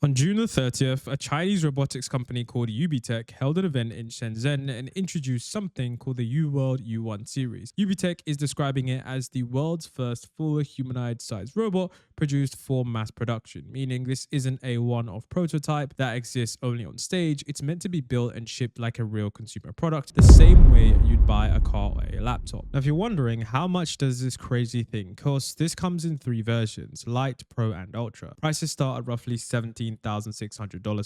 On June the 30th, a Chinese robotics company called Ubtech held an event in Shenzhen and introduced something called the UWORLD U1 series. Ubtech is describing it as the world's first full humanoid-sized robot produced for mass production, meaning this isn't a one-off prototype that exists only on stage. It's meant to be built and shipped like a real consumer product, the same way you'd buy a car or a laptop. Now, if you're wondering how much does this crazy thing cost, this comes in 3 versions: Lite, Pro, and Ultra. Prices start at roughly $17,600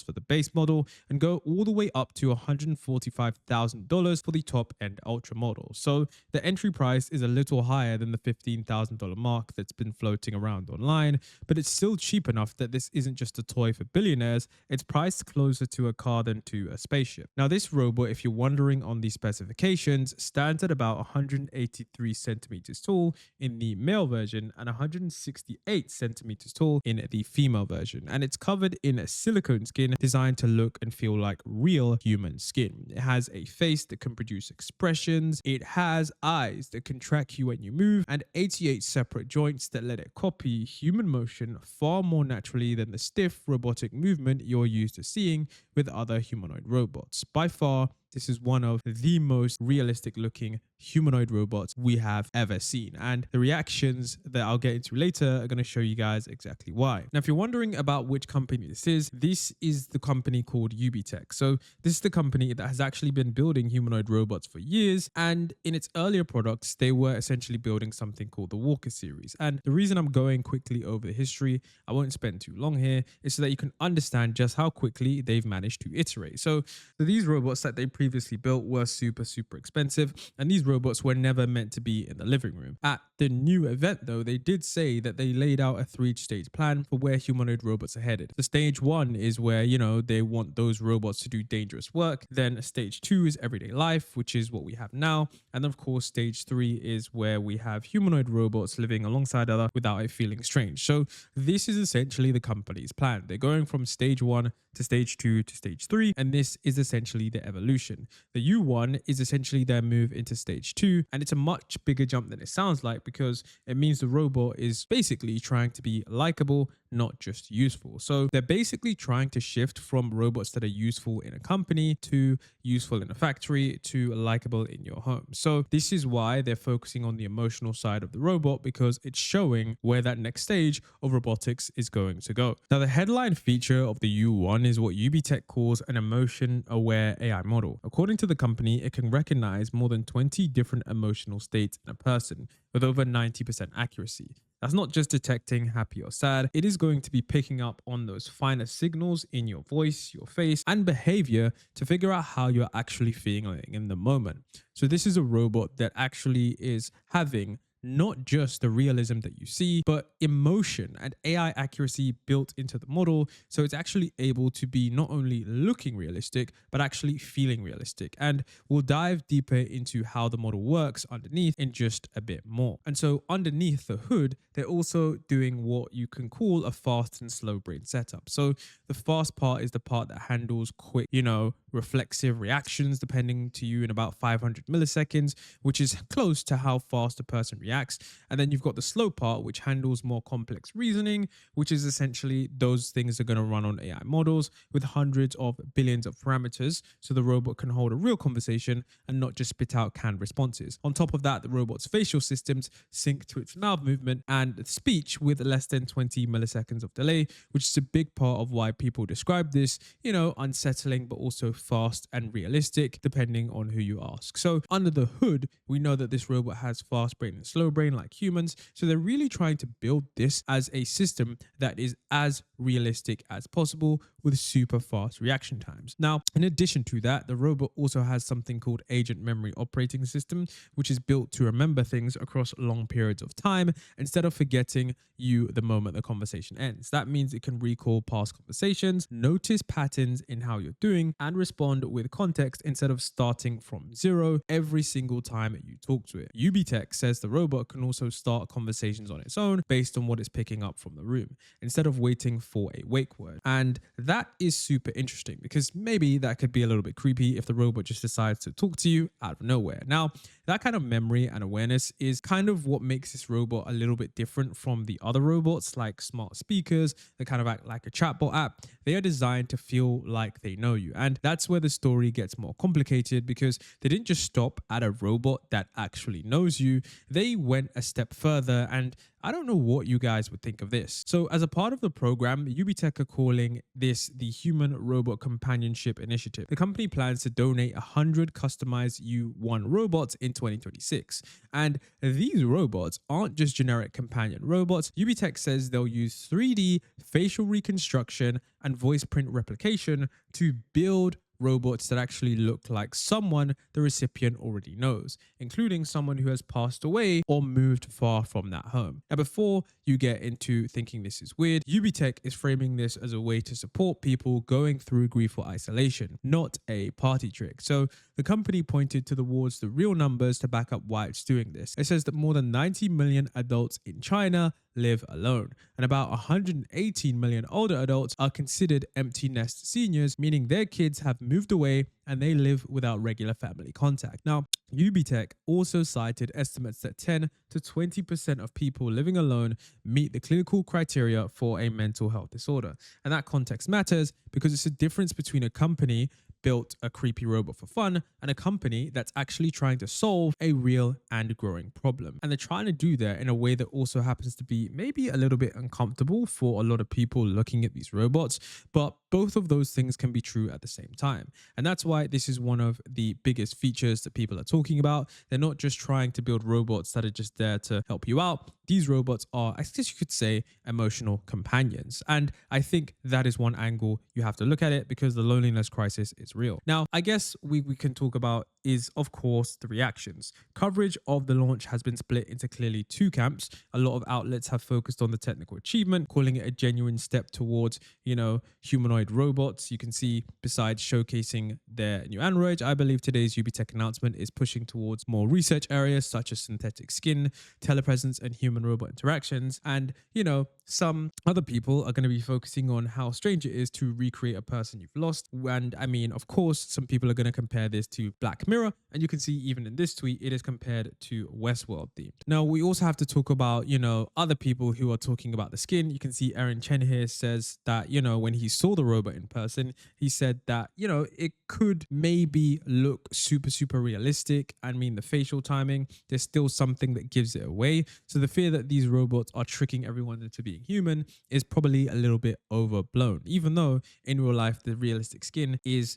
for the base model and go all the way up to $145,000 for the top end Ultra model. So the entry price is a little higher than the $15,000 mark that's been floating around online, but it's still cheap enough that this isn't just a toy for billionaires. It's priced closer to a car than to a spaceship. Now, this robot, if you're wondering on the specifications, stands at about 183 centimeters tall in the male version and 168 centimeters tall in the female version, and it's covered in a silicone skin designed to look and feel like real human skin. It has a face that can produce expressions, it has eyes that can track you when you move, and 88 separate joints that let it copy human motion far more naturally than the stiff robotic movement you're used to seeing with other humanoid robots. By far, this is one of the most realistic looking humanoid robots we have ever seen. And the reactions that I'll get into later are going to show you guys exactly why. Now, if you're wondering about which company this is the company called Ubtechs. So this is the company that has actually been building humanoid robots for years. And in its earlier products, they were essentially building something called the Walker series. And the reason I'm going quickly over the history, I won't spend too long here, is so that you can understand just how quickly they've managed to iterate. So these robots that they previously built were super expensive, and these robots were never meant to be in the living room. At the new event though, they did say that they laid out a 3-stage plan for where humanoid robots are headed. The stage 1 is where, they want those robots to do dangerous work. Then stage 2 is everyday life, which is what we have now. And then of course stage 3 is where we have humanoid robots living alongside other without it feeling strange. So this is essentially the company's plan. They're going from stage 1 to stage 2 to stage 3, and this is essentially the evolution. The U1 is essentially their move into stage 2, and it's a much bigger jump than it sounds like, because it means the robot is basically trying to be likable, not just useful. So they're basically trying to shift from robots that are useful in a company to useful in a factory to likable in your home. So this is why they're focusing on the emotional side of the robot, because it's showing where that next stage of robotics is going to go. Now, the headline feature of the U1 is what Ubtech calls an emotion-aware AI model. According to the company, it can recognize more than 20 different emotional states in a person with over 90% accuracy. That's not just detecting happy or sad, it is going to be picking up on those finer signals in your voice, your face, and behavior to figure out how you're actually feeling in the moment. So this is a robot that actually is having not just the realism that you see, but emotion and AI accuracy built into the model. So it's actually able to be not only looking realistic, but actually feeling realistic. And we'll dive deeper into how the model works underneath in just a bit more. And so underneath the hood, they're also doing what you can call a fast and slow brain setup. So the fast part is the part that handles quick, reflexive reactions, depending to you in about 500 milliseconds, which is close to how fast a person reacts. And then you've got the slow part, which handles more complex reasoning, which is essentially those things are going to run on AI models with hundreds of billions of parameters. So the robot can hold a real conversation and not just spit out canned responses. On top of that, the robot's facial systems sync to its mouth movement and speech with less than 20 milliseconds of delay, which is a big part of why people describe this, unsettling, but also fast and realistic, depending on who you ask. So under the hood, we know that this robot has fast brain and slow brain like humans. So they're really trying to build this as a system that is as realistic as possible with super fast reaction times. Now, in addition to that, the robot also has something called Agent Memory Operating System, which is built to remember things across long periods of time instead of forgetting you the moment the conversation ends. That means it can recall past conversations, notice patterns in how you're doing, and respond with context instead of starting from zero every single time you talk to it. Ubtech says the robot can also start conversations on its own based on what it's picking up from the room, instead of waiting for a wake word. And that is super interesting, because maybe that could be a little bit creepy if the robot just decides to talk to you out of nowhere. Now, That kind of memory and awareness is kind of what makes this robot a little bit different from the other robots like smart speakers that kind of act like a chatbot app. They are designed to feel like they know you. And that's where the story gets more complicated, because they didn't just stop at a robot that actually knows you. They went a step further, and I don't know what you guys would think of this. So as a part of the program, Ubtechs are calling this the Human Robot Companionship Initiative. The company plans to donate 100 customized U1 robots in 2026. And these robots aren't just generic companion robots. Ubtechs says they'll use 3D facial reconstruction and voice print replication to build robots that actually look like someone the recipient already knows, including someone who has passed away or moved far from that home. Now, before you get into thinking this is weird, Ubtechs is framing this as a way to support people going through grief or isolation, not a party trick. So the company pointed towards the real numbers to back up why it's doing this. It says that more than 90 million adults in China live alone, and about 118 million older adults are considered empty nest seniors, meaning their kids have moved away and they live without regular family contact. Now, Ubtechs also cited estimates that 10 to 20% of people living alone meet the clinical criteria for a mental health disorder. And that context matters because it's a difference between a company built a creepy robot for fun and a company that's actually trying to solve a real and growing problem. And they're trying to do that in a way that also happens to be maybe a little bit uncomfortable for a lot of people looking at these robots, but both of those things can be true at the same time. And that's why this is one of the biggest features that people are talking about. They're not just trying to build robots that are just there to help you out. These robots are, I guess you could say, emotional companions. And I think that is one angle you have to look at it, because the loneliness crisis is real. Now, I guess we can talk about is, of course, the reactions. Coverage of the launch has been split into clearly two camps. A lot of outlets have focused on the technical achievement, calling it a genuine step towards, humanoid robots. You can see, besides showcasing their new android, I believe today's Ubtechs announcement is pushing towards more research areas such as synthetic skin, telepresence, and human-robot interactions. And, some other people are going to be focusing on how strange it is to recreate a person you've lost. And I mean, of course, some people are going to compare this to Black Mirror. And you can see even in this tweet, it is compared to Westworld themed. Now, we also have to talk about, other people who are talking about the skin. You can see Aaron Chen here says that, when he saw the robot in person, he said that, it could maybe look super, super realistic. I mean, the facial timing, there's still something that gives it away. So the fear that these robots are tricking everyone into being human is probably a little bit overblown, even though in real life, the realistic skin is,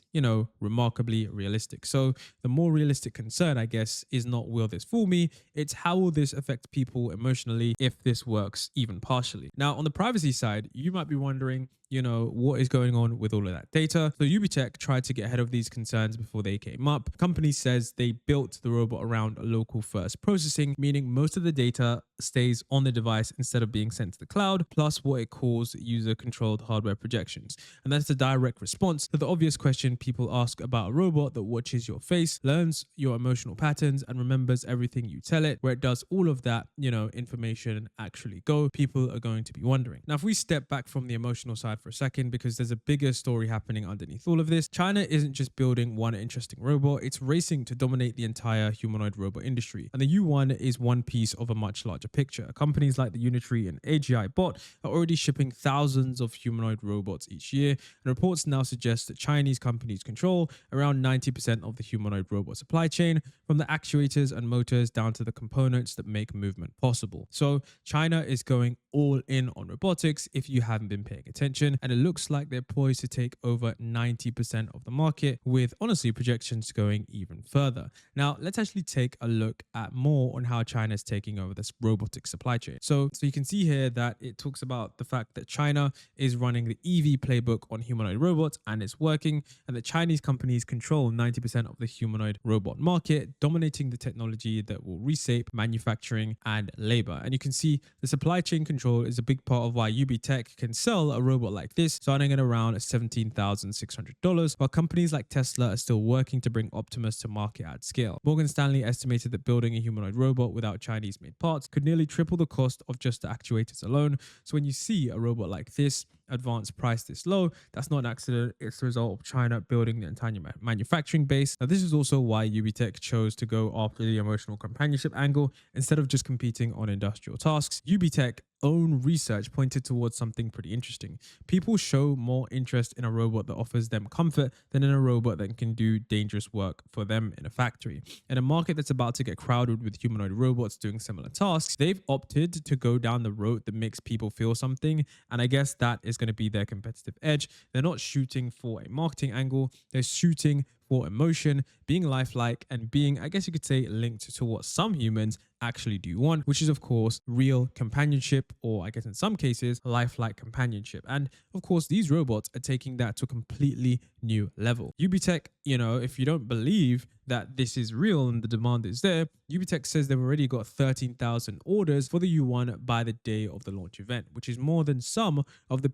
remarkably realistic. So the more realistic concern, I guess, is not will this fool me? It's how will this affect people emotionally if this works even partially. Now, on the privacy side, you might be wondering, what is going on with all of that data? So Ubtechs tried to get ahead of these concerns before they came up. The company says they built the robot around local first processing, meaning most of the data stays on the device instead of being sent to the cloud, plus what it calls user-controlled hardware projections. And that's a direct response to the obvious question people ask about a robot that watches your face, learns your emotional patterns, and remembers everything you tell it. Where it does all of that, information actually go? People are going to be wondering. Now, if we step back from the emotional side for a second, because there's a bigger story happening underneath all of this. China isn't just building one interesting robot, it's racing to dominate the entire humanoid robot industry. And the U1 is one piece of a much larger picture. Companies like the Unitary and AGI Bot are already shipping thousands of humanoid robots each year, and reports now suggest that Chinese companies control around 90% of the humanoid robot supply chain, from the actuators and motors down to the components that make movement possible. So China is going all in on robotics if you haven't been paying attention, and it looks like they're poised to take over 90% of the market, with honestly projections going even further. Now, let's actually take a look at more on how China is taking over this robotic supply chain. So you can see here that it talks about the fact that China is running the EV playbook on humanoid robots and it's working, and that Chinese companies control 90% of the humanoid robot market, dominating the technology that will reshape manufacturing and labor. And you can see the supply chain control is a big part of why Ubtechs can sell a robot like this, starting at around $17,600, while companies like Tesla are still working to bring Optimus to market at scale. Morgan Stanley estimated that building a humanoid robot without Chinese-made parts could nearly triple the cost of just the actuators alone. So when you see a robot like this, advanced price this low, that's not an accident. It's the result of China building the entire manufacturing base. Now, this is also why Ubtech chose to go after the emotional companionship angle instead of just competing on industrial tasks. Ubtech own research pointed towards something pretty interesting. People show more interest in a robot that offers them comfort than in a robot that can do dangerous work for them in a factory. In a market that's about to get crowded with humanoid robots doing similar tasks, they've opted to go down the road that makes people feel something, and I guess that is going to be their competitive edge. They're not shooting for a marketing angle, they're shooting for emotion, being lifelike, and being, I guess you could say, linked to what some humans actually do want, which is of course real companionship, or I guess in some cases lifelike companionship. And of course these robots are taking that to a completely new level. Ubtech, if you don't believe that this is real and the demand is there, Ubtech says they've already got 13,000 orders for the U1 by the day of the launch event, which is more than some of the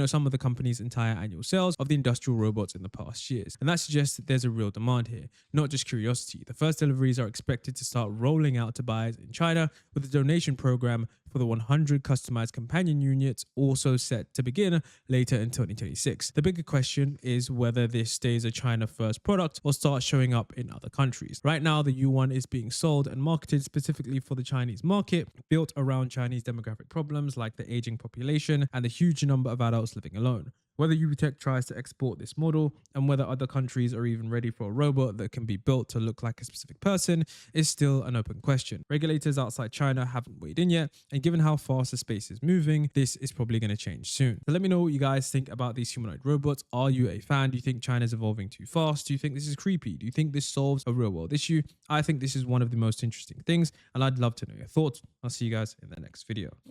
some of the company's entire annual sales of the industrial robots in the past years. And that suggests that there's a real demand here, not just curiosity. The first deliveries are expected to start rolling out to buyers in China, with a donation program for the 100 customized companion units also set to begin later in 2026. The bigger question is whether this stays a China first product or starts showing up in other countries. Right now, the U1 is being sold and marketed specifically for the Chinese market, built around Chinese demographic problems like the aging population and the huge number of adults living alone. Whether Ubtech tries to export this model and whether other countries are even ready for a robot that can be built to look like a specific person is still an open question. Regulators outside China haven't weighed in yet, and given how fast the space is moving, this is probably going to change soon. So let me know what you guys think about these humanoid robots. Are you a fan? Do you think China's evolving too fast? Do you think this is creepy? Do you think this solves a real world issue? I think this is one of the most interesting things, and I'd love to know your thoughts. I'll see you guys in the next video.